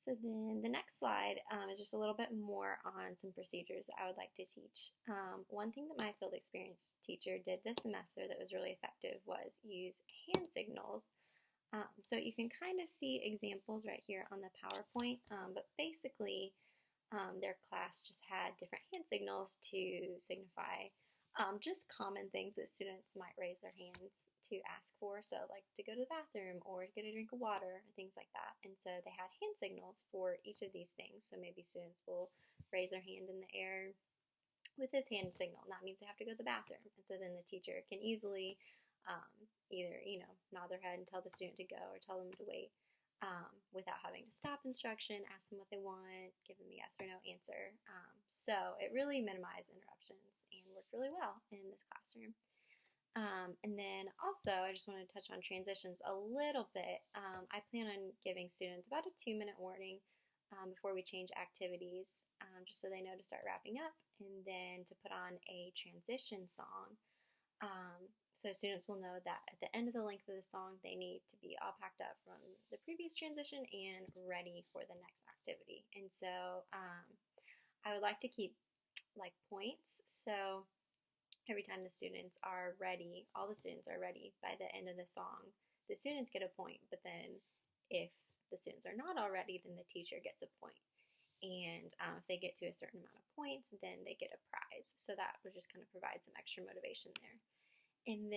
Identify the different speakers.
Speaker 1: So then the next slide is just a little bit more on some procedures that I would like to teach. One thing that my field experience teacher did this semester that was really effective was use hand signals. So you can kind of see examples right here on the PowerPoint, but basically their class just had different hand signals to signify just common things that students might raise their hands to ask for. So, like to go to the bathroom or to get a drink of water, things like that. And so they had hand signals for each of these things. So maybe students will raise their hand in the air with this hand signal, and that means they have to go to the bathroom. And so then the teacher can easily either, nod their head and tell the student to go or tell them to wait without having to stop instruction, ask them what they want, give them a yes or no answer. So it really minimized interruptions and worked really well in this classroom. And then also, I just want to touch on transitions a little bit. I plan on giving students about a 2-minute warning before we change activities, just so they know to start wrapping up, and then to put on a transition song. So students will know that at the end of the length of the song, they need to be all packed up from the previous transition and ready for the next activity. And so I would like to keep like points. So every time the students are ready, all the students are ready by the end of the song, the students get a point. But then if the students are not all ready, then the teacher gets a point. And if they get to a certain amount of points, then they get a prize. So that would just kind of provide some extra motivation there. And